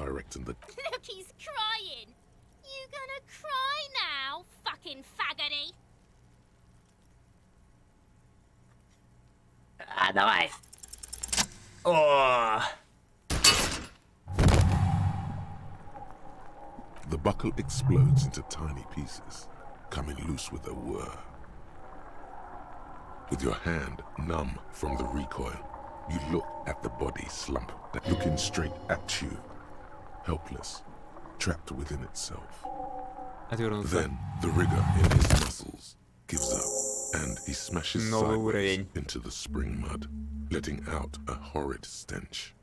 directing the... Look, he's crying. You gonna cry now, fucking faggoty? А, давай. О! The buckle explodes into tiny pieces, coming loose with a whir. With your hand numb from the recoil, you look at the body slump, looking straight at you, helpless, trapped within itself. Отвернулся. Then the rigor in his muscles gives up, and he smashes Новый sideways уровень. into the spring mud, letting out a horrid stench.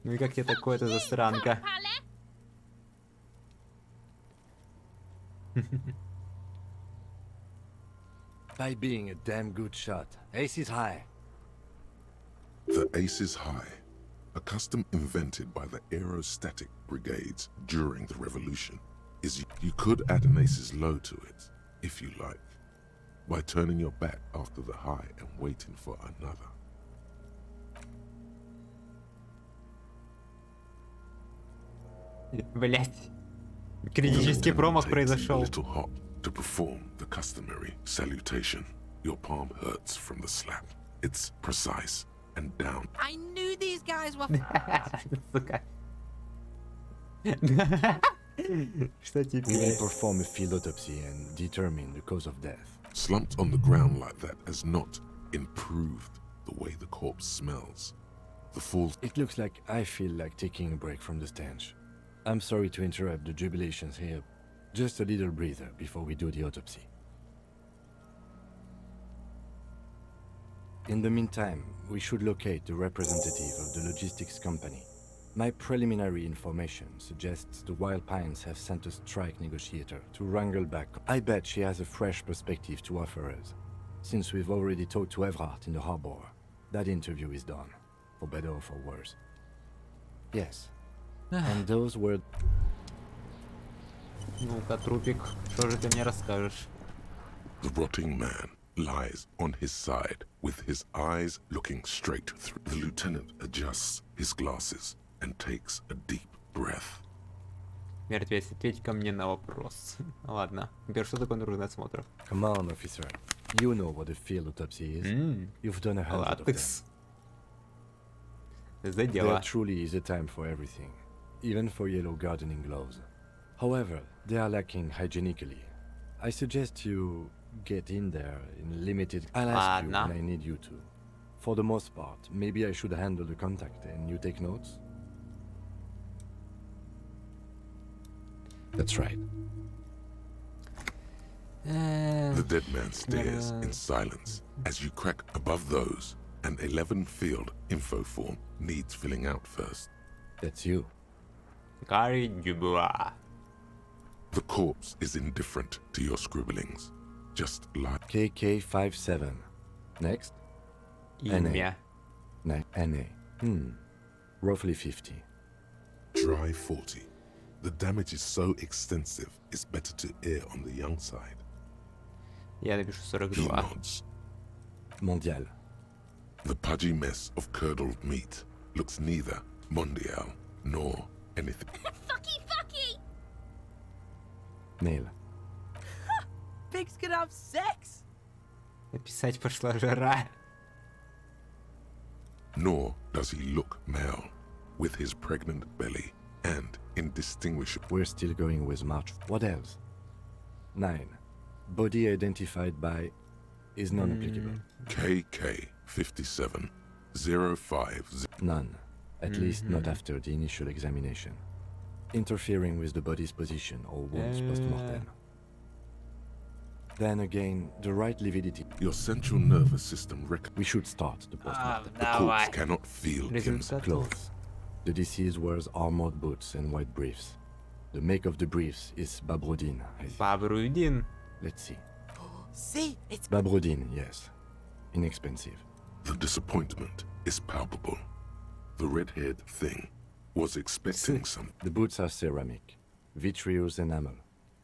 Ну и как тебе такое-то засранка? By being a damn good shot. Ace is high. The ace is high, a custom invented by the aerostatic brigades during the revolution, is you could add an ace's low to it, if you like, by turning your back after the high and waiting for another. Блять. Критический промах Takes a произошел. little hop to perform the customary salutation. Your palm hurts from the slap. It's precise and down. I knew these guys were. Сука. Что We теперь? will perform a field autopsy and determine the cause of death. Slumped on the ground like that has not improved the way the corpse smells. The fall... It looks like I feel like taking a break from the stench. I'm sorry to interrupt the jubilations here. Just a little breather before we do the autopsy. In the meantime, we should locate the representative of the logistics company. My preliminary information suggests the Wild Pines have sent a strike negotiator to wrangle back. I bet she has a fresh perspective to offer us. Since we've already talked to Everhart in the harbor, that interview is done, for better or for worse. Yes. And those were... Ну-ка, трупик, что же ты мне расскажешь? The rotting man lies on his side with his eyes looking straight through. The lieutenant adjusts his glasses and takes a deep breath. Мертвец, ответь ко мне на вопрос. Ладно. Теперь что такое наружный осмотр? Come on, officer. You know what a field autopsy is. You've done 100 of them. Латекс. За There дело. truly is a time for everything, even for yellow gardening gloves. However, they are lacking hygienically. I suggest you get in there in limited... I'll ask you when I need you to. For the most part, maybe I should handle the contact and you take notes? That's right. The dead man stares in silence as you crack above those. An 11 field info form needs filling out first. That's you. Гарри Дюбуа. The corpse is indifferent to your scribblings, just like... KK57. Next. Имя. NA. Roughly 50. Dry 40. The damage is so extensive, it's better to err on the young side. Я напишу He 42. nods. Mondial. The pudgy mess of curdled meat looks neither mondial nor anything. Fucky, fucky! Male. Pigs can have sex. Написать пошла жара. Nor does he look male, with his pregnant belly and indistinguishable. We're still going with March. What else? 9. Body identified by is non-applicable. KK 57 05. None. At least not after the initial examination. Interfering with the body's position or wounds post-mortem. Then again, the right lividity. Your central nervous system We should start the post-mortem. the corpse cannot feel him. Результат. Clothes. The deceased wears armored boots and white briefs. The make of the briefs is Babrodin, I think. Бабрудин. Let's see. See, it's Babrodin, yes. Inexpensive. The disappointment is palpable. The red-haired thing was expecting some. The boots are ceramic, vitreous enamel.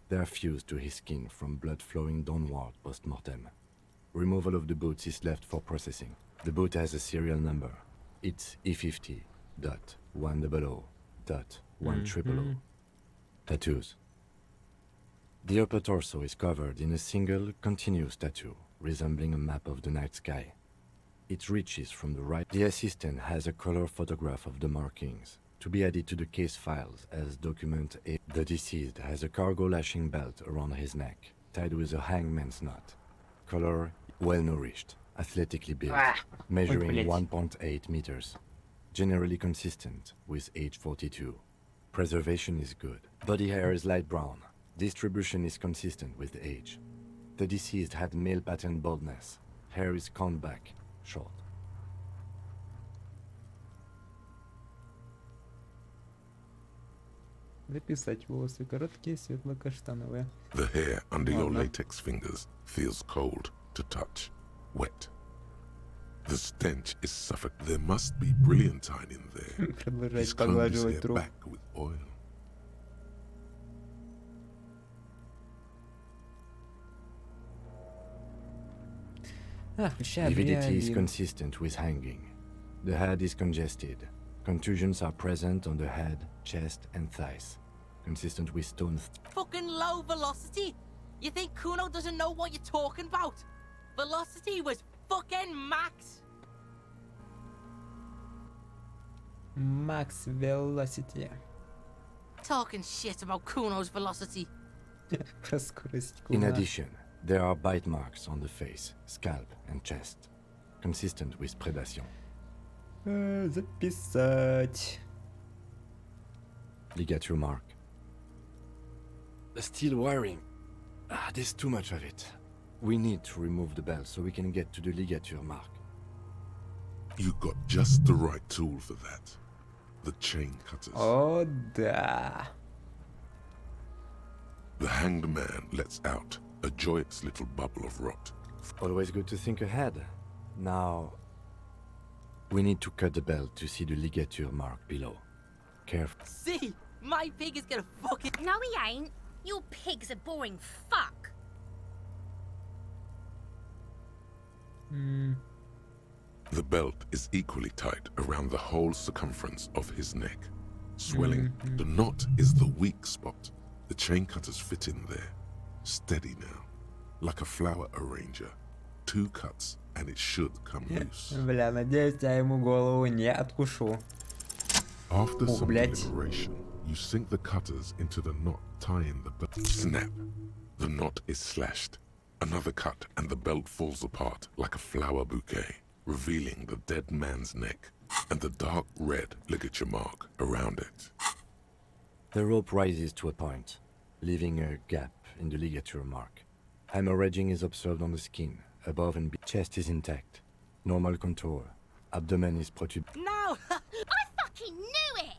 They are fused to his skin from blood flowing downward post-mortem. Removal of the boots is left for processing. The boot has a serial number. It's E50.100.100. 100. Tattoos. The upper torso is covered in a single, continuous tattoo, resembling a map of the night sky. It reaches from the right. The assistant has a color photograph of the markings, to be added to the case files as document A. The deceased has a cargo lashing belt around his neck, tied with a hangman's knot. Color, well-nourished, athletically built, measuring блядь. 1.8 meters. Generally consistent with age 42. Preservation is good. Body hair is light brown. Distribution is consistent with age. The deceased had male pattern baldness. Hair is combed back, short. Записать волосы короткие, светло-каштановые. The hair under your Ладно. latex fingers feels cold to touch, wet. The stench is suffocating. There must be brilliantine in there. He's Продолжать combed his поглаживать hair труп. back with oil. Включай Lividity is адреналин. consistent with hanging. The head is congested. Contusions are present on the head, chest, and thighs. Consistent with stone. Fucking low velocity. You think Kuno doesn't know what you're talking about? Velocity was fucking max. Max Velocity. Talking shit about Kuno's velocity. Про скорость In куна. addition, there are bite marks on the face, scalp, and chest. Consistent with predation. Записать. Ligature mark. The steel wiring. There's too much of it. We need to remove the belt so we can get to the ligature mark. You got just the right tool for that. The chain cutters. О, да. The hanged man lets out a joyous little bubble of rot. Always good to think ahead. Now, we need to cut the belt to see the ligature mark below. Careful. See, my pig is gonna fucking. No, he ain't. Your pig's a boring fuck. The belt is equally tight around the whole circumference of his neck. Swelling. The knot is the weak spot. The chain cutters fit in there. Steady now. Like a flower arranger. 2 cuts and it should come loose. Бля, надеюсь, я ему голову не откушу. After Oh, some блядь. deliberation, you sink the cutters into the knot tying the belt. Snap. The knot is slashed. Another cut and the belt falls apart like a flower bouquet, revealing the dead man's neck and the dark red ligature mark around it. The rope rises to a point, leaving a gap in the ligature mark. Hemorrhaging is observed on the skin, above and chest is intact. Normal contour. Abdomen is protubed. No! I fucking knew it!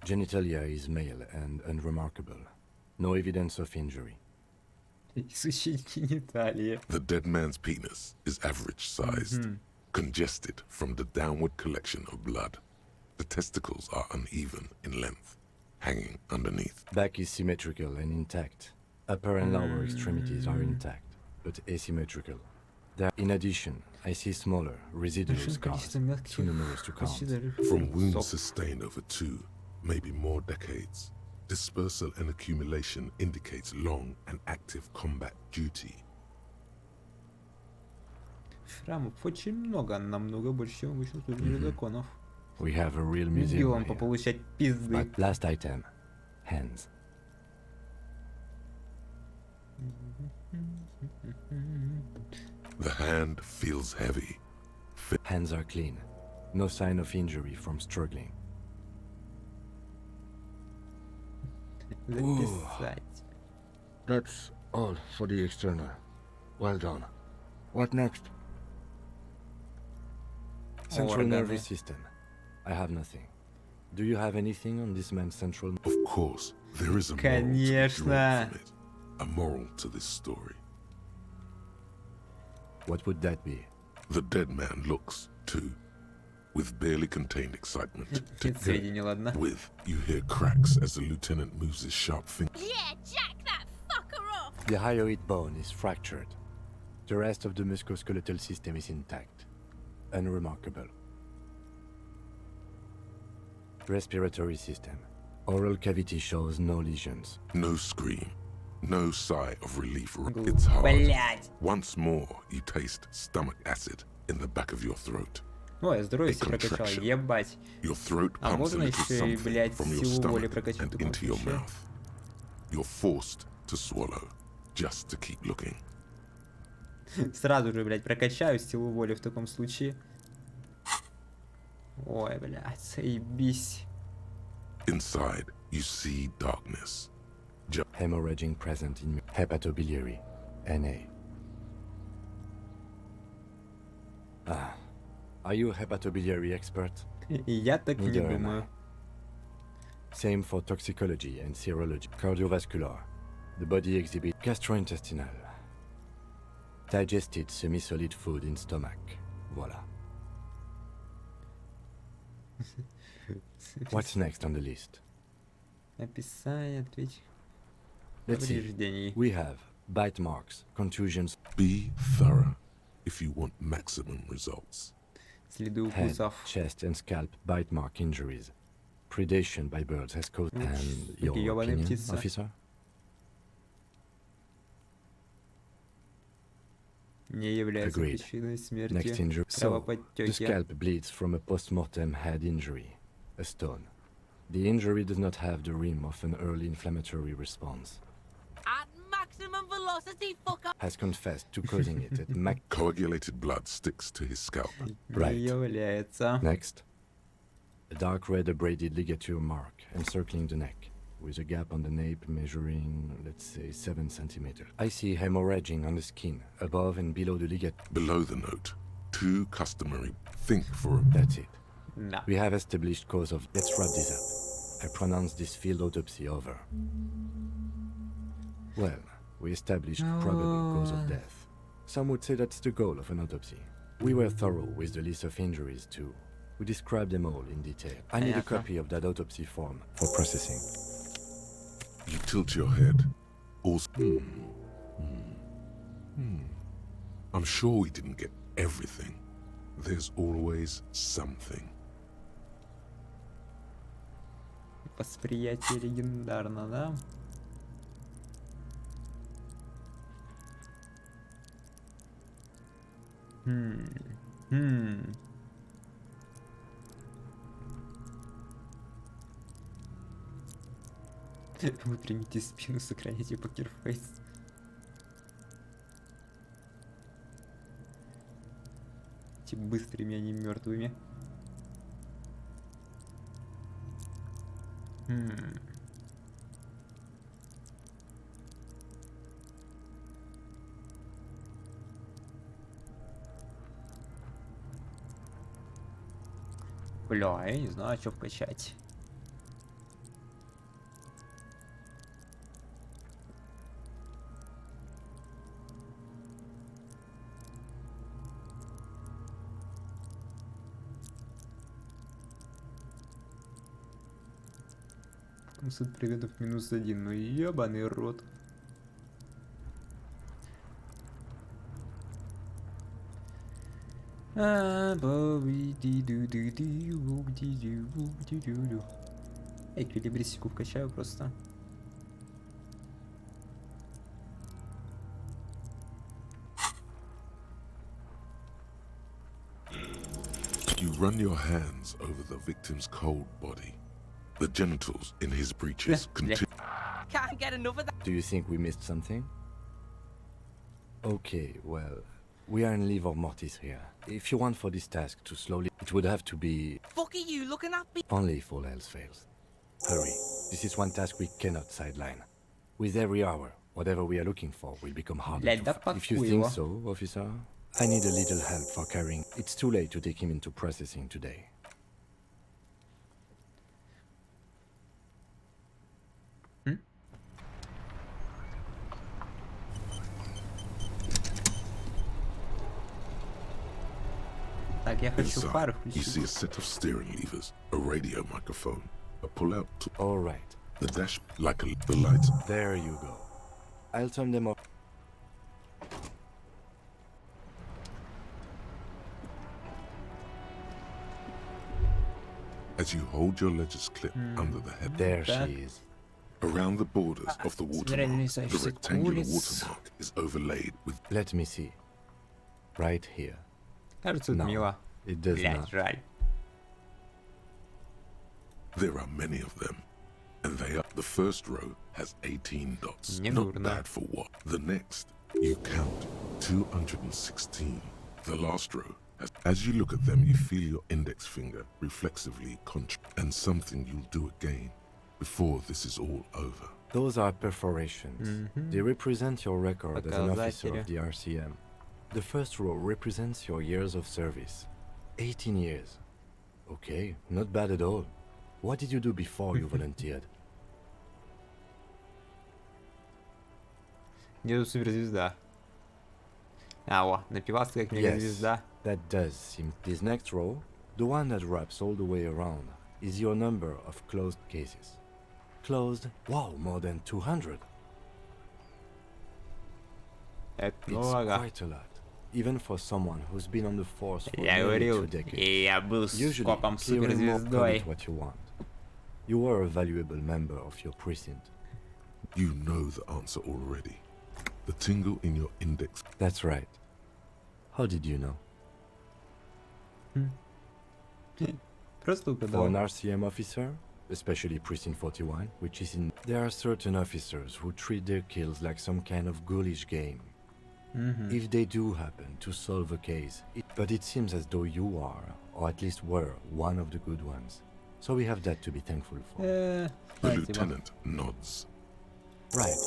Genitalia is male and unremarkable. No evidence of injury. Исущие гениталии. The dead man's penis is average sized, congested from the downward collection of blood. The testicles are uneven in length, hanging underneath. Back is symmetrical and intact. Upper and lower extremities are intact, but asymmetrical. In addition, I see smaller, residual Большим scars, количеством мелких too numerous to count. почти даже From wounds сок. sustained over 2, maybe more decades. Dispersal and accumulation indicates long and active combat duty. Шрамов очень много, намного больше, чем обычно служили законов. We have a real Любил museum он here. пополучать пизды. But last item, hands. The hand feels heavy. Hands are clean. No sign of injury from struggling. Записать. That's all for the external. Well done. What next? Central Органы. nervous system. I have nothing. Do you have anything on this man's central? Of course, there is a moral to be Конечно. drawn from it. A moral to this story. What would that be? The dead man looks, too, with barely contained excitement. Нет сведений, ладно. With, you hear cracks as the lieutenant moves his sharp finger. Yeah, jack that fucker off! The hyoid bone is fractured. The rest of the musculoskeletal system is intact. Unremarkable. Respiratory system. Oral cavity shows no lesions. No scream, no sigh of relief. It's hard. Блять. Once more, you taste stomach acid in the back of your throat. Ой, здоровье A себе прокачал, contraction. ебать. Your throat А pumps a можно little еще и, something блядь, from your силу воли stomach прокачать в and таком into your случае? mouth. You're forced to swallow, just to keep looking. Сразу же, блядь, прокачаю силу воли в таком случае. Ой, блядь, заебись. Inside, you see darkness. Hemorrhaging present in hepatobiliary. NA. Ah. Are you a hepatobiliary expert? И я так не Neither am думаю. I. Same for toxicology and serology. Cardiovascular. The body exhibits gastrointestinal. Digested semi-solid food in stomach. Voila. What's next on the list? Описание, ответь. Let's see. Повреждений. We have bite marks, contusions, Be thorough if you want maximum results. Следы head, укусов. chest and scalp bite mark injuries. Predation by birds has caused. Уч, And your ёбаная opinion, птица. officer? Не является Agreed. причиной Next смерти. injury. So, the Кровоподтёки. scalp bleeds from a post-mortem head injury, a stone. The injury does not have the rim of an early inflammatory response. At maximum velocity, fucker! Has confessed to causing it at max. Coagulated blood sticks to his scalp. Right. Не является. Next. A dark red abraded ligature mark encircling the neck, with a gap on the nape measuring, let's say, 7 centimeters. I see hemorrhaging on the skin, above and below the ligature. Below the note, two customary think for a That's it. Да. We have established cause of. Let's wrap this up. I pronounce this field autopsy over. Well, we established probable cause of death. Some would say that's the goal of an autopsy. We were thorough with the list of injuries too. We described them all in detail. I need a Okay. copy of that autopsy form for processing. You tilt your head. Also, I'm sure we didn't get everything. There's always something. Восприятие легендарно, да? Хм. Выпрямите спину, сохраните покерфейс. Будьте быстрыми, а не мертвыми. Бля, я не знаю, что вкачать. Суд предметов -1, ну ебаный рот. Эквилибристику вкачаю просто. You run your hands over the victim's cold body. The genitals in his breeches continue. Can't get enough of that. Do you think we missed something? Okay, well, we are in livor mortis here. If you want for this task to slowly, it would have to be Fuck are you looking at me? only if all else fails. Hurry, this is one task we cannot sideline. With every hour, whatever we are looking for will become harder Блядь, to да find. If you похуй think его. so, officer, I need a little help for carrying. It's too late to take him into processing today. Так, я хочу фары Inside, you see a включить. set of steering levers, a radio microphone, a pull-out to All right, the dash, like the lights. there you go. I'll turn them off. as you hold your ledger's clip under the head. There Так. she is. Around the borders of the watermark, the rectangular watermark is overlaid with Let me see. Right here. Кажется, это No, мило. it does Блядь, not. жаль. There are many of them, and they are. The first row has 18 dots. Не Not дурно. bad for what? The next, you count 216. The last row has. As you look at them, you feel your index finger reflexively and something you'll do again before this is all over. Those are perforations. They represent your record as an officer Показатели. of the RCM. The first row represents your years of service. 18 years. Okay, not bad at all. What did you do before you volunteered? Где тут суперзвезда? А, о, напивался как мегазвезда. That does seem. This next row, the one that wraps all the way around, is your number of closed cases. Closed? Wow, more than 200. Это It's много. quite a lot, even for someone who's been on the force for Я nearly говорил, 2 decades. и я был Usually, копом clearing more суперзвездой. commit what you want. You were a valuable member of your precinct. You know the answer already. The tingle in your index. That's right. How did you know? Просто For угадал. an RCM officer, especially Precinct 41, which is in... There are certain officers who treat their kills like some kind of ghoulish game. If they do happen to solve a case, but it seems as though you are, or at least were, one of the good ones. So we have that to be thankful for. The Спасибо. lieutenant nods. Right.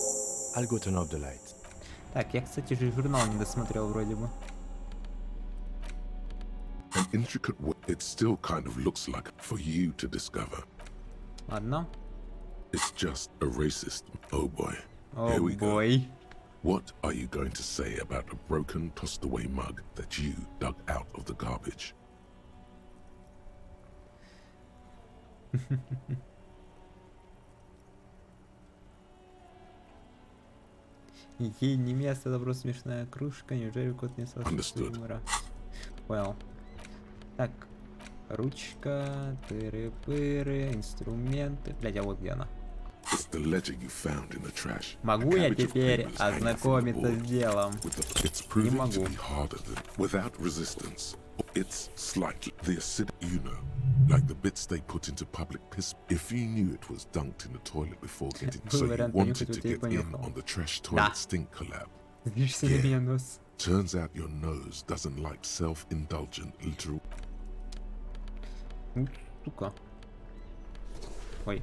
I'll go turn off the lights. Так, я, кстати же, журнал не досмотрел вроде бы. An intricate it still kind of looks like for you to discover. Ладно. It's just a racist. Oh boy. О, Here we go. бой. What are you going to say about a broken, tossed away mug that you dug out of the garbage? Ей не место, это просто смешная кружка, неужели кот не слышит Understood. юмора? Понял. Так, ручка, тыры-пыры, инструменты. Блядь, а вот где она. It's the ledger you found in the trash. Могу A я cabbage of теперь papers hanging from the ознакомиться с board. делом? It's proving to могу. be harder than without resistance. It's slightly the acid, you know, like the bits they put into public piss. If you knew it was dunked in the toilet before getting, Был so you вариант wanted понюхать, to вот я и get in понюхал. on the trash Да. toilet stink collab. Злишься на Yeah. меня, нос. Turns out your nose doesn't like self-indulgent literal. Сука. Ой.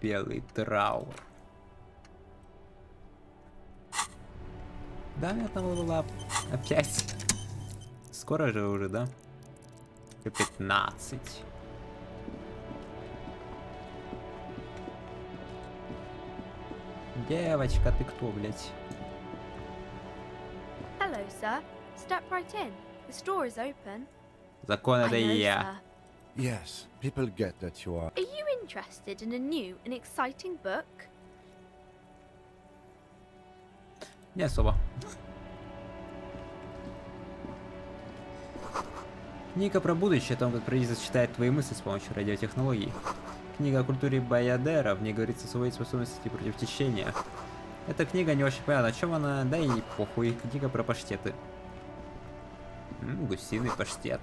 Белый траур. Да, я там левелап. Опять. Скоро же уже, да? 15. Девочка, ты кто, блядь? Hello, sir. Step right in. The store is open. Закон это I know, я. sir. Yes, people get that you are. Are you interested in a new and exciting book? Не особо. Книга про будущее, о том, как правительство читает твои мысли с помощью радиотехнологий. Книга о культуре Баядера, в ней говорится о своей способности против течения. Эта книга не очень понятна, о чем она, да и похуй. Книга про паштеты. Гусиный паштет.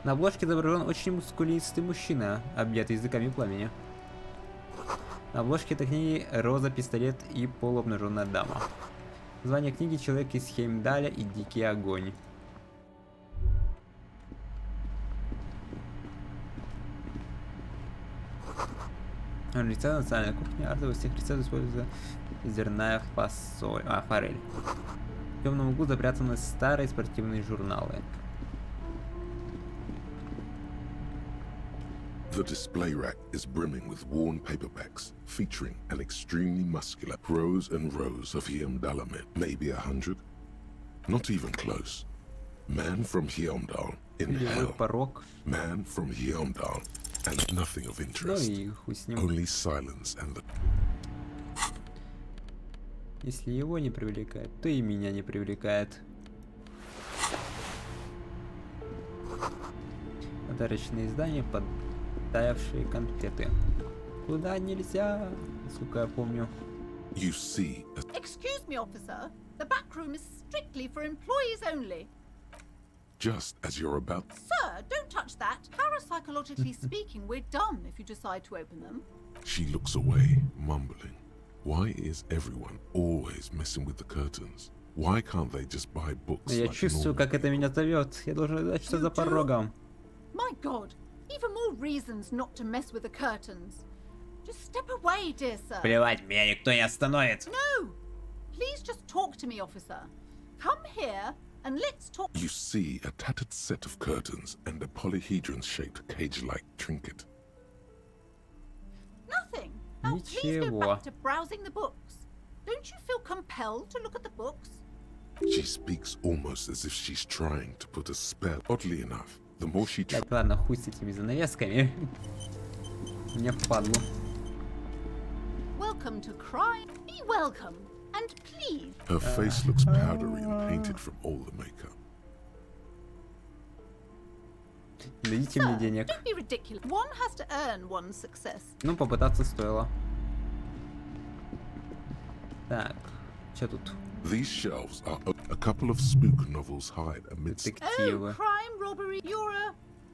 На обложке изображен очень мускулистый мужчина, объятый языками пламени. На обложке этой книги роза, пистолет и полуобнаженная дама. Название книги «Человек из Хеймдаля и Дикий огонь». Рецепт национальной кухни, артовый всех рецептов используется зерная фасоль, форель. В темном углу запрятаны старые спортивные журналы. The display rack is brimming with worn paperbacks featuring an extremely muscular rows and rows of Heimdall men, maybe 100. Not even close. Man from Heimdall in Белый hell. порог. Man from Heimdall and nothing of Ну interest. и хуй с ним. Only silence and the Если его не привлекает, то и меня не привлекает. Подарочные издания, подтаявшие конфеты. Куда нельзя, насколько я помню. You see a Excuse me, officer. The back room is strictly for employees only. just as you're about. Sir, don't touch that. Parapsychologically speaking, we're done if you decide to open them. She looks away, mumbling. Why is everyone always messing with the curtains? Why can't they just buy books Я like чувствую, normal как это people? меня зовет. Я должен знать, что за порогом. My God, even more reasons not to mess with the curtains. Just step away, dear sir. Плевать, меня никто не остановит. No! Please just talk to me, officer. Come here and let's talk. You see a tattered set of curtains and a polyhedron-shaped cage-like trinket. Nothing. Now please go Ничего. back to browsing the books. Don't you feel compelled to look at the books? She speaks almost as if she's trying to put a spell. Oddly enough, the more she tries, Так, ладно, хуй с этими занавесками. Мне впадло. Welcome to crime. Be welcome. And please. her face looks powdery and painted from all the makeup. Дадите мне Sir, денег. don't be ridiculous. One has to earn one's success. Ну, попытаться стоило. Так, что тут? These shelves are a couple of spook novels hide amidst Oh, Детективы. crime, robbery. You're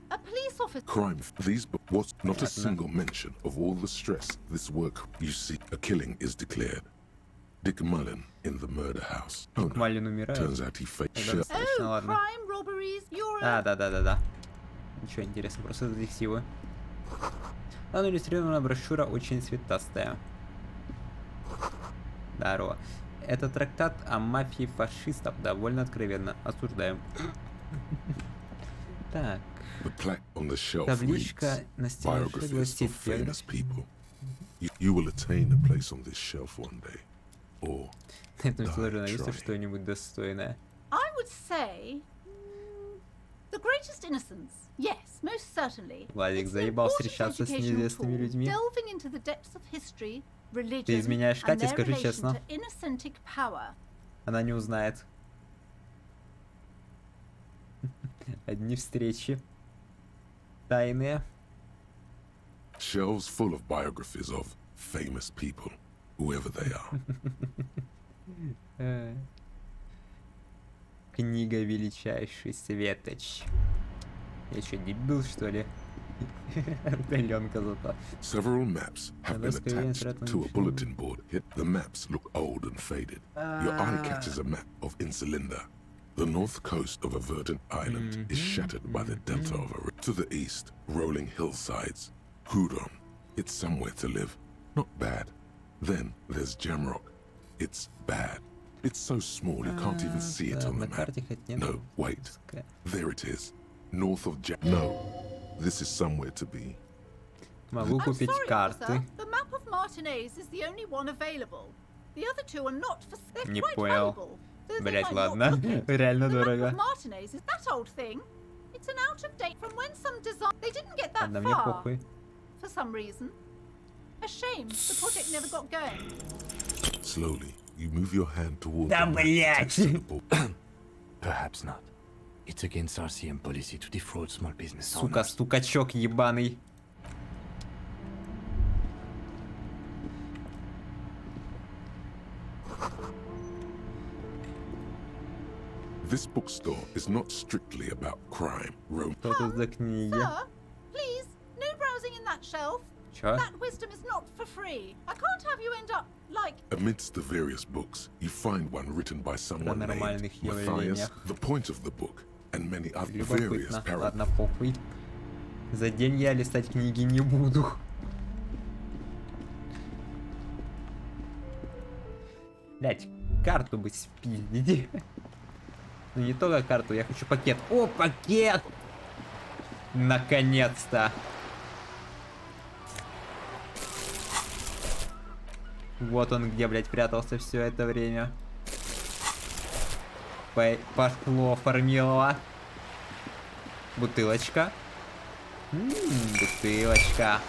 a police officer. crime. These books was not a Ладно. single mention of all the stress this work. You see, a killing is declared. Dick Mullen in the murder house. Oh no, Малин умирает. turns out he faked Тогда shell. достаточно, Oh, ладно. crime, robberies. You're А, a... да. Ничего интересного, просто детективы. Там иллюстрированная брошюра очень цветастая. Здорово. Это трактат о мафии фашистов, довольно откровенно. Осуждаем. Так, The plaque on the shelf табличка reads, на стеллаже biographies гласит of famous people. You will attain a place on this shelf one day. Or на этом стеллаже Да, написано try. что-нибудь достойное. I would say... the greatest innocence. Yes, most certainly. Владик It's an заебал important встречаться с educational неизвестными tool, людьми. delving into the depths of history, religion, Ты изменяешь and Кате, their скажи relation честно. to innocentic power. Она не узнает. Одни встречи. Тайные. shelves full of biographies of famous people, whoever they are. Книга величайший светоч. Я что, дебил, что ли? Удаленка зато. Several maps have been Let's go attached insert to a one. bulletin board. The maps look old and faded. Your eye catches a map of Insulinda. The north coast of a verdant island is shattered by the delta of a river. To the east, rolling hillsides. Hudon. It's somewhere to live. Not bad. Then there's Jamrock. It's bad. It's so small you can't even see it on На the map. карте хоть нет. No, wait. There it is. North of No. This is somewhere to be. Могу I'm купить sorry, карты. officer. The map of Martinez is the only one available. The other two are not for... They're Не quite понял. valuable. They Блять, might not ладно. look it. Реально The map дорого. of Martinez is that old thing. It's an out of date from when some design... They didn't get that Ладно, мне far. похуй. For some reason. A shame. The project never got going. Slowly, you move your hand towards Да the map блять! attached to the board. Perhaps not. It's against RCM policy to defraud small business Сука, owners. стукачок ебаный. This bookstore is not strictly about crime, Что тут за книги? Sir, please, no browsing in that shelf. Чё? That wisdom is not for free. I can't have you end up like... Amidst the various books, you find one written by someone named нормальных Matthias. явлениях. The point of the book, and many other various Любопытно. paragraphs. Ладно, похуй. За день я листать книги не буду. Блять, карту бы спиздить. Ну не только карту, я хочу пакет. О, пакет! Наконец-то! Вот он где, блядь, прятался все это время. Пошло, формилово. Бутылочка. Бутылочка.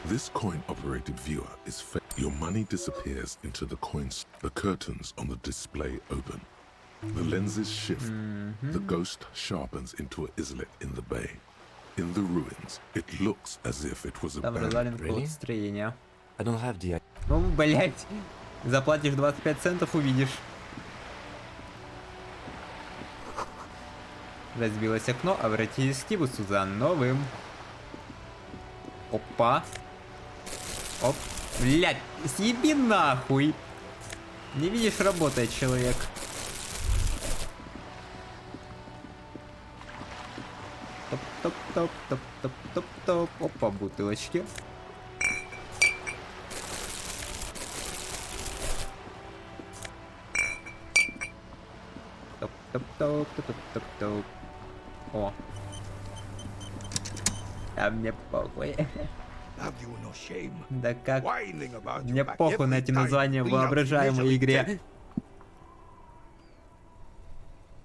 This coin-operated viewer is your money disappears into the coins. The curtains on the display open. The lenses shift. The ghost sharpens into an islet in the bay. In the ruins, it looks as if it was Там abandoned. развалин строения. I don't have the... Ну, блять. Заплатишь 25 центов, увидишь. Разбилось окно, обратились к Тибусу за новым. Опа. Оп. Блять, съеби нахуй. Не видишь, работает человек. Топ-топ-топ-топ-топ-топ-топ. Опа, бутылочки. Топ-топ-топ-топ-топ-топ. О. А мне похуй. Да как? Мне похуй на эти названия в воображаемой игре.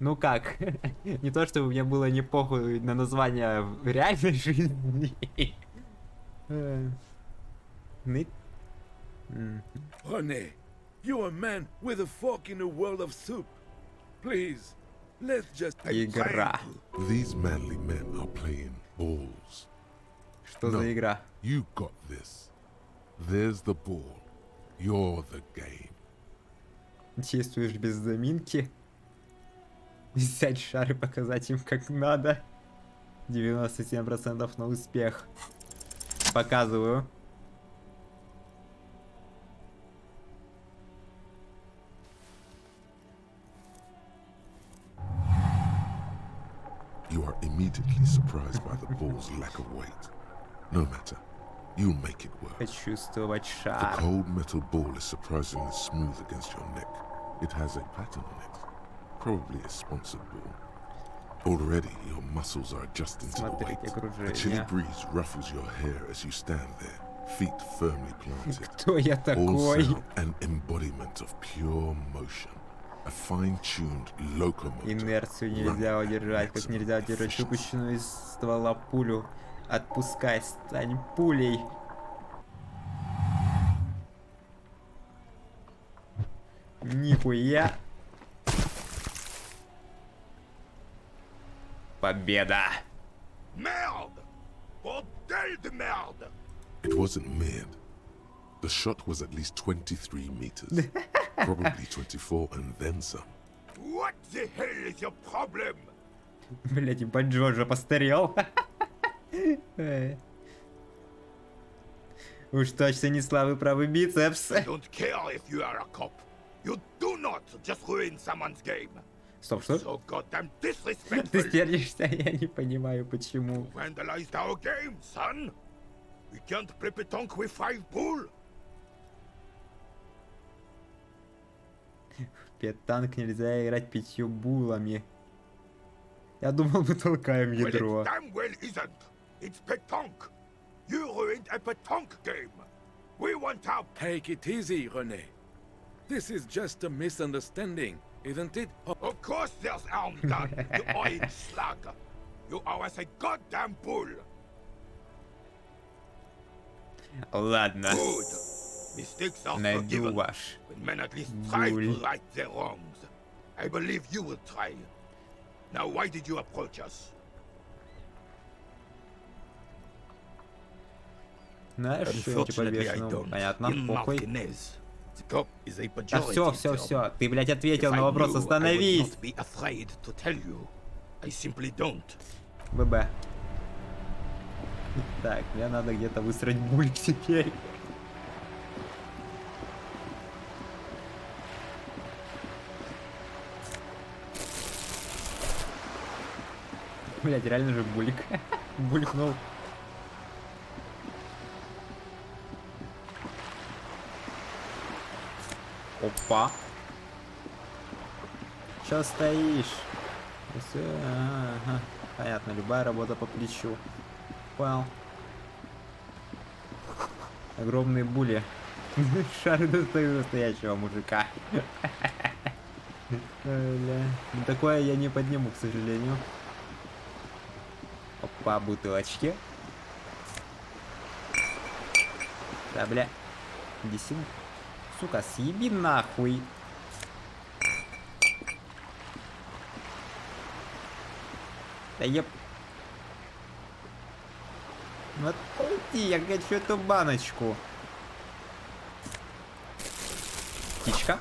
Ну как? Не то, чтобы мне было не похуй на название в реальной жизни. René, you're a man with a fork in a world of soup. Please, let's just... Игра. These manly men are playing balls. Что за игра? You got this. There's the ball. You're the game. Действуешь без заминки. Взять шар и показать им как надо. 97% на успех. Показываю. You are immediately surprised by the ball's lack of weight. No matter. You'll make it work. Почувствовать The шар. cold metal ball is surprisingly smooth against your neck. It has a pattern on it. Probably a sponsored ball. Already, your muscles are adjusting to the weight. Смотрите A chilly окружение. breeze ruffles your hair as you stand there, feet firmly planted. Кто я All такой? sound an embodiment of pure motion. A fine-tuned locomotive. Инерцию нельзя running удержать, как maximum нельзя удержать efficiency. выпущенную из ствола пулю. Отпускай, стань пулей. Нихуя. Победа. Merde! Bordel de merde! It wasn't mid. The shot was at least 23 meters. Probably 24 and then some. What the hell is your problem? Блять, ебать, Джорджа постарел. Уж точно не слабый правый бицепс. I don't care if you are a cop. You do not just ruin someone's game. Стоп, что? So goddamn Ты disrespectful. стернишься, я не понимаю почему. You vandalized our game, son. We can't play pетанк with 5 bull. Петанк нельзя играть 5 булами. Я думал, мы толкаем Well, ядро. it damn well isn't. It's pетанk. You ruined a pетанk game. We want our... Take it easy, René. This is just a misunderstanding, isn't it? Of course there's harm done, you orange slug. You are as a goddamn bull. Ладно, Good. Mistakes are найду forgiven ваш. when men at least try to Bull. right their wrongs. I believe you will try. Now, why did you approach us? Знаешь, что эти повешенного? Понятно, похуй. А все, ты, блядь, ответил на вопрос, остановись. ББ. Так, мне надо где-то высрать бульк теперь. Блядь, реально же бульк. Булькнул. Опа. Чё стоишь? Всё, ага. Понятно, любая работа по плечу. Понял. Огромные були. Шары достают настоящего мужика. Бля. Ну, такое я не подниму, к сожалению. Опа, бутылочки. Да, бля. Иди сюда. Сука, съеби нахуй. Да еб... Вот уйди, я хочу эту баночку. Птичка.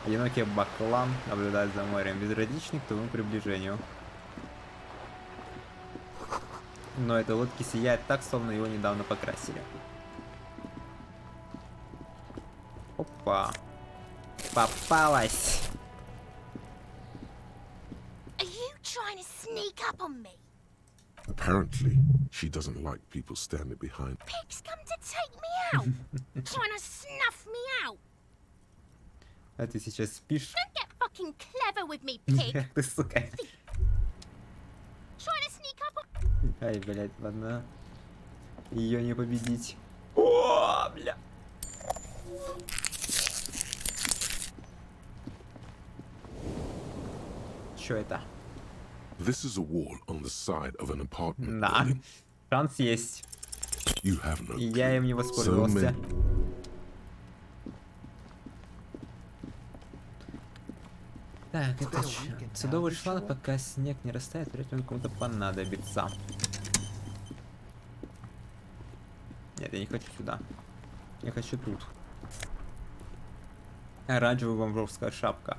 Одинокий баклан наблюдает за морем. Безразличный к твоему приближению. Но этой лодки сияет так, словно его недавно покрасили. Опа. Попалась. Are you trying to sneak up on me? Apparently, she doesn't like people standing behind. Pigs come to take me out. Trying to snuff me out. А ты сейчас спишь? Don't get fucking clever with me, pig. Ты, сука. Trying to sneak up on... Ай, блядь, ладно. Ее не победить. О, бля. Чё это? This is a wall on the side of an apartment Да. building. Шанс есть. You have no И я им не clue. воспользовался. So many- Так, это чё? Садовый шланг, пока снег не растает, вряд ли он кому-то понадобится. Нет, я не хочу сюда. Я хочу тут. Оранжевая бомжовская шапка.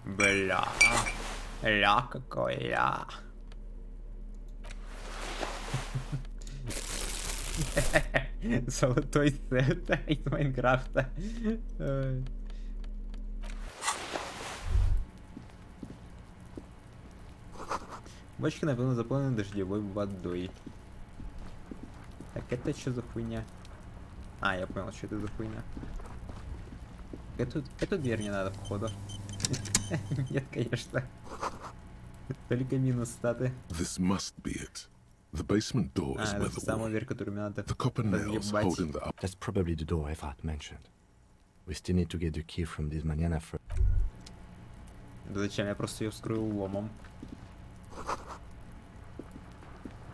Бля. Ля какой ля. Золотой сет из Майнкрафта. Ой. Бочки, напевно, заполнены дождевой водой. Так, это что за хуйня? А, я понял, что это за хуйня. Эту дверь не надо, походу. Нет, конечно. Только минус статы. This must be it. The basement door is А, where это the самая wall. дверь, которую мне надо The copper nails разъебать. holding the up. That's probably the door Evat mentioned. We still need to get the key from this manana first. Да зачем? Я просто ее вскрыл ломом.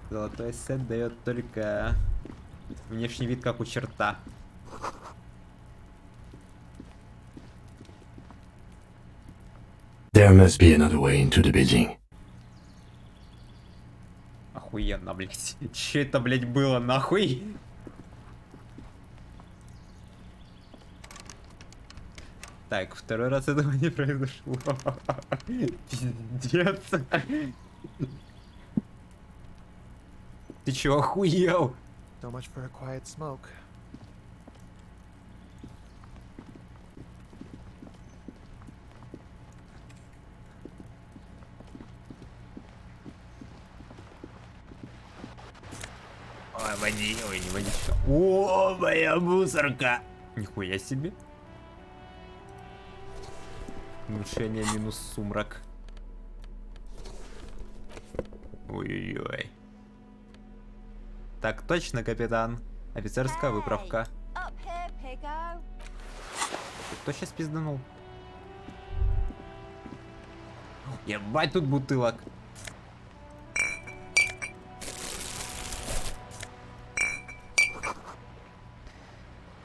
Золотой сет дает только внешний вид, как у черта. There must be another way into the building. Охуенно, блядь. Че это, блядь, было, нахуй? Так, второй раз этого не произошло. Пиздец. Ты чё, охуел? So much for a quiet smoke. Ой, води, ой, не водичка. О, моя мусорка. Нихуя себе. Внушение минус сумрак. Ой-ой-ой. Так точно, капитан. Офицерская выправка. Кто сейчас пизданул? Ебать тут бутылок.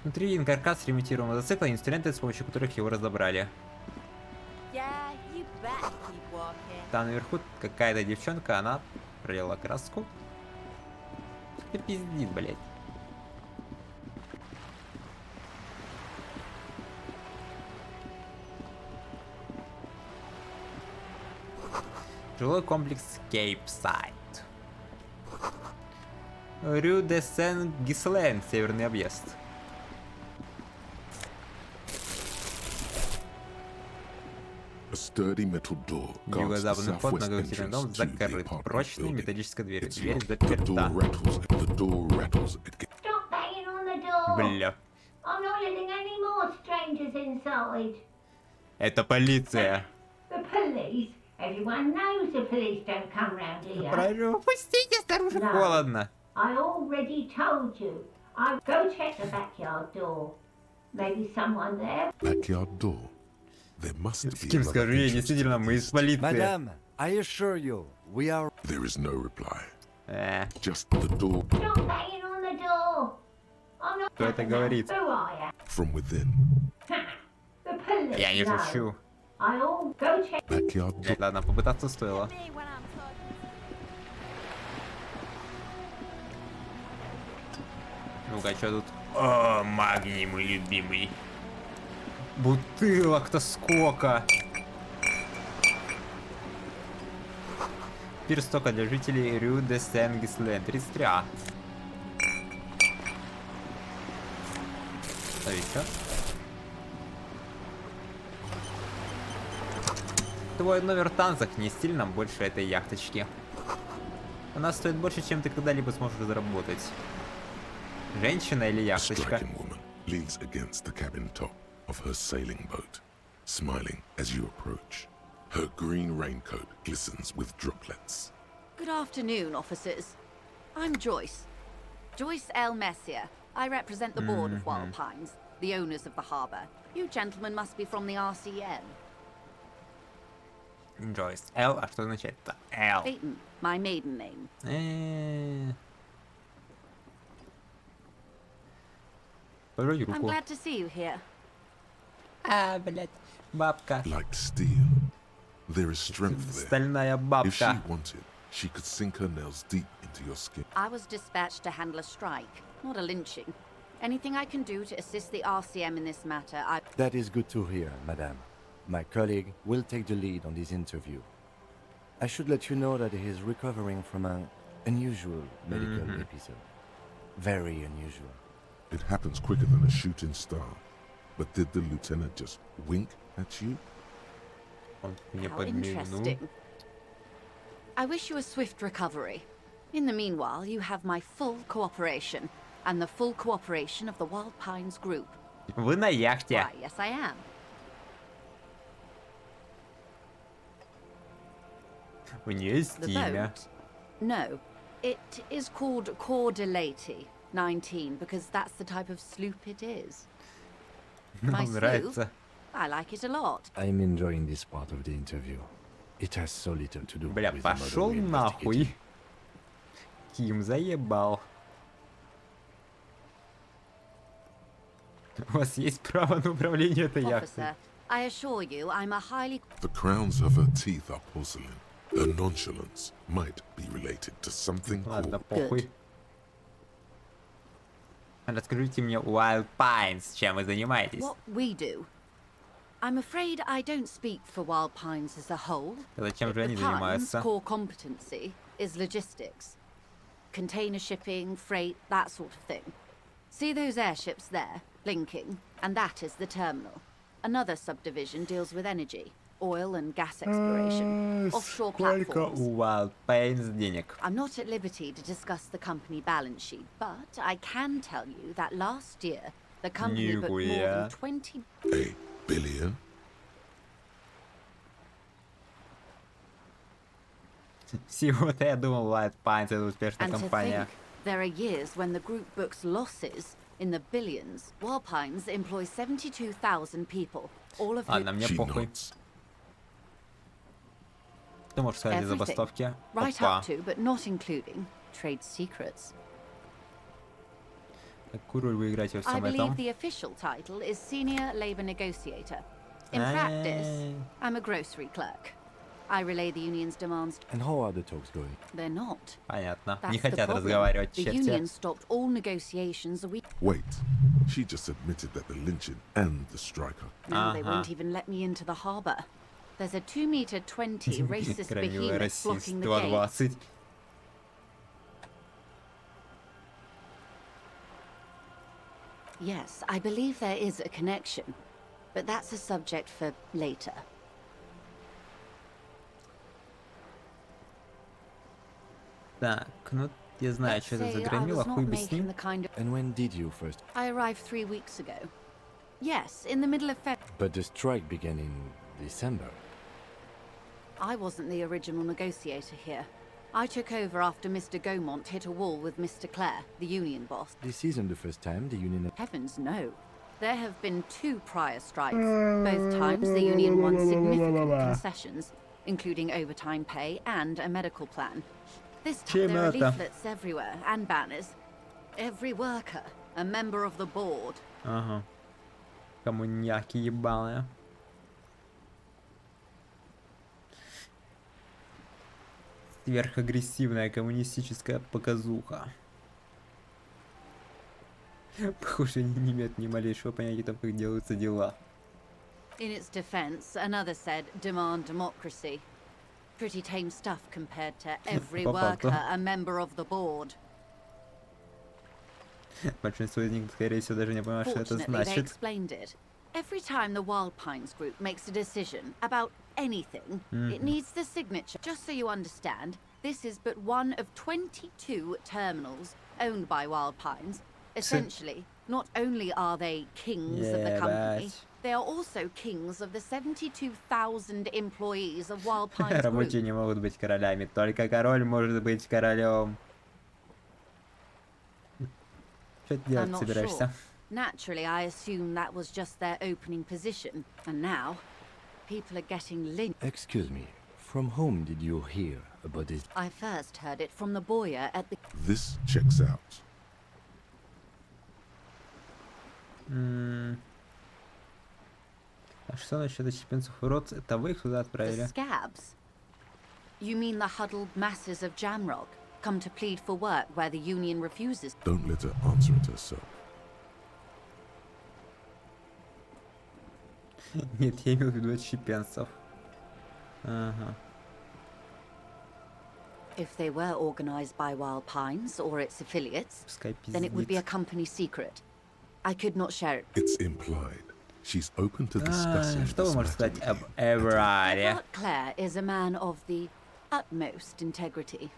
Внутри каркас ремонтируемого мотоцикла и инструменты, с помощью которых его разобрали. Там наверху какая-то девчонка, она пролила краску. Ты пиздит, блядь. Жилой комплекс Кейпсайд. Рю де Сен-Гислен, северный объезд. A sturdy metal door guards the Юго-западный вход на southwest квартирный дом entrance to the закрыт. apartment Прочной building. металлической дверью. It's Дверь locked. The door заперта. rattles. The door rattles. It gets Stop banging on the door. Бля. I'm not letting any more strangers inside. Это полиция. The police? Everyone knows the police don't come round here. Прошу, пустите, снаружи Да. холодно. I already told you. I go check the backyard door. Maybe someone there. backyard door. There must С be кем another скажу я, entrance to действительно, the мы из east. полиции. Madame, I assure you, we are. There is no reply. Э, Just the door. Stop banging on the door. I'm not Кто это having that. говорит? Who are you? From within. The police. Я не know. шучу. I'll go check. Backyard Блять, ладно, попытаться стоило. Me when I'm talking. Ну-ка, что тут? О, магний мой любимый. Бутылок-то сколько! Перстока для жителей Рю де Сен-Гислен. 33. А чё? Твой номер в танцах не стиль нам больше этой яхточки. Она стоит больше, чем ты когда-либо сможешь заработать. Женщина или A яхточка? striking woman leans against the cabin top of her sailing boat, smiling as you approach. Her green raincoat glistens with droplets. Good afternoon, officers. I'm Joyce. Joyce L. Messier. I represent the board of Wild Pines, the owners of the harbour. You gentlemen must be from the RCN. Joyce. L, а что означает-то? L. Peyton, my maiden name. Пожать I'm руку. glad to see you here. А, блядь, бабка. Like steel, there is strength there. Стальная If she бабка. wanted, she could sink her nails deep into your skin. I was dispatched to handle a strike, not a lynching. Anything I can do to assist the RCM in this matter, I... That is good to hear, madame. My colleague will take the lead on this interview. I should let you know that he is recovering from an unusual medical episode. Very unusual. It happens quicker than a shooting star. But did the lieutenant just wink at you? Он мне How подмигнул. interesting. I wish you a swift recovery. In the meanwhile, you have my full cooperation, and the full cooperation of the Wild Pines group. Вы на яхте. Why, yes, I am. У нее есть The имя. boat? No. It is called Cordelati 19 because that's the type of sloop it is. My Нам sloop? нравится. I like it a lot. I'm enjoying this part of the interview. It has so little to do Бля, with the murder пошел we're нахуй. investigating. Ким заебал. У вас есть право на управление этой яхтой. Officer, I assure you I'm a highly... The crowns of her teeth are porcelain. Her nonchalance might be related to something Ладно, called... похуй. Расскажите мне, Wild Pines, чем вы занимаетесь? What we do. I'm afraid I don't speak for Wild Pines as a whole. Зачем же The они Pines' занимаются? core competency is logistics. Container shipping, freight, that sort of thing. See those airships there, blinking? And that is the terminal. Another subdivision deals with energy, oil and gas exploration, offshore Сколько platforms. у Wild Pines денег? I'm not at liberty to discuss the company balance sheet, but I can tell you that last year the company booked more Нихуя. than 20 A billion? Всего-то я думал, Wild Pines это успешная And to компания. think, there are years when the group books losses in the billions. Wild Pines employs 72,000 people, all of Ладно, whom... мне She похуй. nods. Ты можешь сказать о Everything. забастовке? Right Опа. up to, but not including, trade secrets. Какую роль вы играете во I всем believe этом? the official title is Senior Labor Negotiator. In Ah. practice, I'm a grocery clerk. I relay the union's demands. And how are the talks going? They're not. Понятно. That's Не the хотят problem. разговаривать, The черти. union stopped all negotiations a week. Wait. She just admitted that the lynching and the striker. Now they Ага. won't even let me into the harbour. There's a 2-meter 20 racist Крайне behemoth расист. blocking the gate. 2.20. Yes, I believe there is a connection, but that's a subject for later. Так, ну я знаю, Let's что это say за I громила, was хуй not бы с making ним. the kind of... And when did you first? I arrived 3 weeks ago. Yes, in the middle of Feb... But the strike began in December. I wasn't the original negotiator here. I took over after Mr. Gaumont hit a wall with Mr. Clare, the union boss. This isn't the first time the union... Heavens, no. There have been 2 prior strikes. Both times the union won significant concessions, including overtime pay and a medical plan. This time there are Чем это? leaflets everywhere and banners. Every worker, a member of the board. Ага. Коммуняки ебаные. Сверхагрессивная коммунистическая показуха. Похоже, они не имеют ни малейшего понятия о том, как делаются дела. In its defense, another said, demand democracy. Pretty tame stuff compared to every worker a member of the board. Большинство из них, скорее всего, даже не понимают, что это Fortunately, they значит. explained it. Every time the Wild Pines group makes a decision about anything, it needs the signature. Just so you understand, this is but one of 22 terminals owned by Wild Pines. Essentially, not only are they kings of the company, they are also kings of the 72,000 employees of Wild Pines Group. Рабочие не могут быть королями, только король может быть королем. Что ты делать собираешься? Naturally, I assume that was just their opening position, and now people are getting lynched. Excuse me, from whom did you hear about this? I first heard it from the boyer at the... This checks out. А что насчет очепенцев урод? Это вы их туда отправили? The scabs? You mean the huddled masses of Jamrock, come to plead for work where the union refuses? Don't let her answer it herself. Нет, я имел в виду отщепенцев. Ага. If they were organized by Wild Pines or its affiliates, Пускай then it would be a пиздит. company secret. I could not share it. It's implied. She's open to discussing Что вы this можете matter сказать with об you. Эвраре? Everard Clare is a man of the utmost integrity.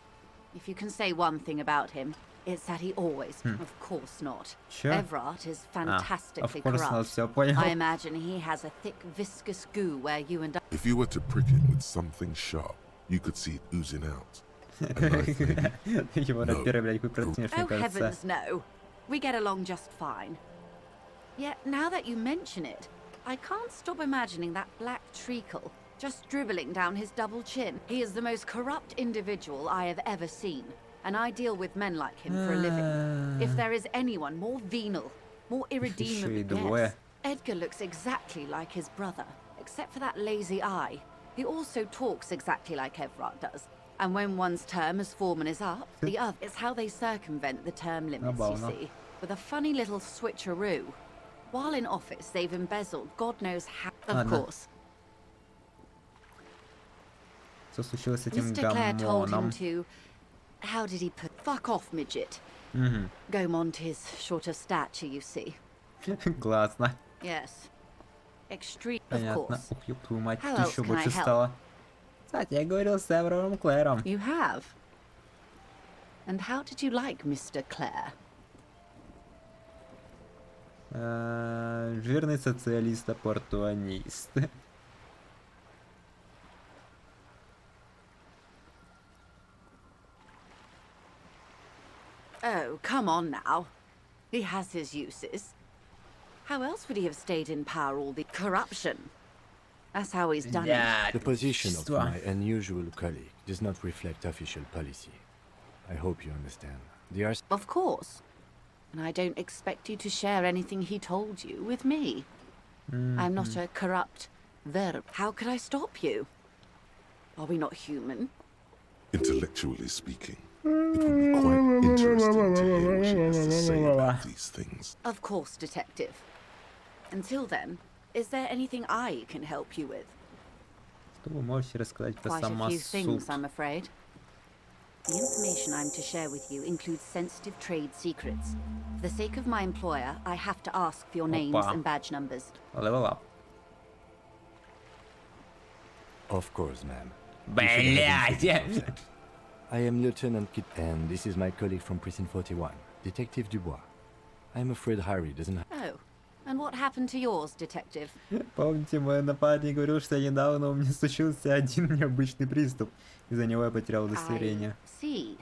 If you can say one thing about him, it's that he always, of course not. Sure. Everard is fantastically of course not, corrupt. все понял. I imagine he has a thick, viscous goo where you and I... If you were to prick it with something sharp, you could see it oozing out. A knife, maybe? Его раперы, блядь, вы противишь, мне Oh, кажется. heavens, no. We get along just fine. Yet, now that you mention it, I can't stop imagining that black treacle just dribbling down his double chin. He is the most corrupt individual I have ever seen, and I deal with men like him for a living. If there is anyone more venal, more irredeemable, yes, Edgar looks exactly like his brother, except for that lazy eye. He also talks exactly like Everard does. And when one's term as foreman is up, the other. It's how they circumvent the term limits, you see, with a funny little switcheroo. While in office, they've embezzled God knows how. Of course. Что случилось с этим Mr. Clare told him гамоном? to... How did he put... Fuck off, midget. Мгм. Gaumont is short of stature, you see. Классно. Yes. Extreme, of Понятно. course. Ух, ёб твою мать, How ты else еще can I больше help? стало. Кстати, я говорил с Эвровым Клэром. You have? And how did you like Mr. Clare? Жирный социалист-оппортунист. Oh, come on now. He has his uses. How else would he have stayed in power all the corruption? That's how he's done it. The position of my unusual colleague does not reflect official policy. I hope you understand. They are... Of course. And I don't expect you to share anything he told you with me. I'm not a corrupt verb. How could I stop you? Are we not human? Intellectually speaking, it would be quite interesting to hear what she has to say about these things. Of course, Detective. Until then, is there anything I can help you with? Что вы можете рассказать про Quite a few самосуд? things, I'm afraid. The information I'm to share with you includes sensitive trade secrets. For the sake of my employer, I have to ask for your names Опа. and badge numbers. Level up. Of course, ma'am. Блядь! I am Lieutenant Kit, and this is my colleague from Precinct 41, Detective Dubois. I'm afraid Harry doesn't have... Oh, and what happened to yours, Detective? Помните, мой напарник говорил, что недавно у меня случился один необычный приступ. Из-за него я потерял удостоверение. I see.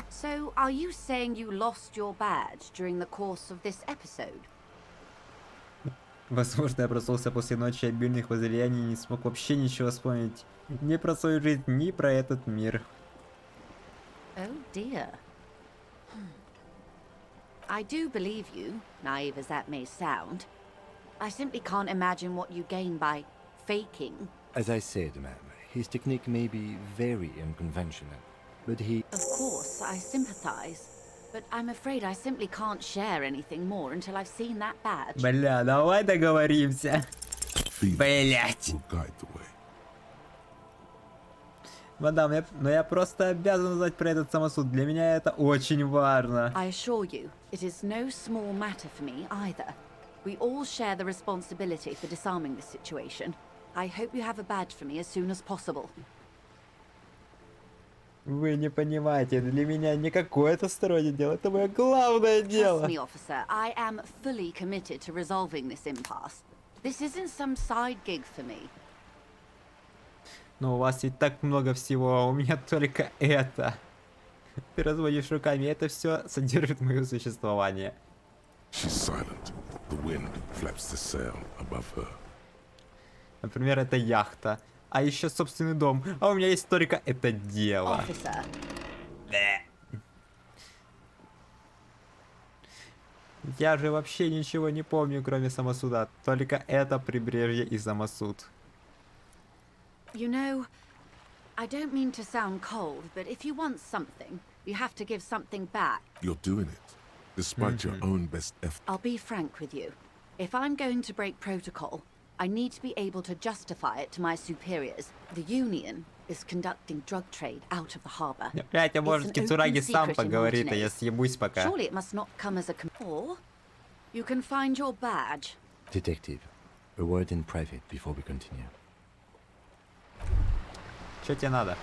So, are you saying you lost your badge during the course of this episode? Возможно, я проснулся после ночи обильных возлияний и не смог вообще ничего вспомнить. Ни про свою жизнь, ни про этот мир. Oh dear. I do believe you, naive as that may sound. I simply can't imagine what you gain by faking. As I said, ma'am, his technique may be very unconventional, but he... Of course, I sympathize. But I'm afraid I simply can't share anything more until I've seen that badge. Бля, давай договоримся. Блять. Will guide the way. Мадам, но я просто обязан узнать про этот самосуд. Для меня это очень важно. I assure you, it is no small matter for me either. We all share the responsibility for disarming this situation. I hope you have a badge for me as soon as possible. Вы не понимаете, для меня не какое-то стороннее дело, это мое главное дело. Trust me, officer, I am fully committed to resolving this impasse. This isn't some side gig for me. Но у вас ведь так много всего, а у меня только это. Ты разводишь руками, это все содержит мое существование. She's silent. The wind flaps the sail above her. Например, это яхта. А еще собственный дом. А у меня есть только это дело. Officer. Я же вообще ничего не помню, кроме самосуда. Только это прибрежье и самосуд. You know, I don't mean to sound cold, but if you want something, you have to give something back. You're doing it, despite your own best effort. I'll be frank with you. If I'm going to break protocol, I need to be able to justify it to my superiors. The Union is conducting drug trade out of the harbor. Блять, а может Кицураги сам поговорит, а я съебусь пока. Surely it must not come as a or you can find your badge. Detective, a word in private before we continue. Что тебе надо?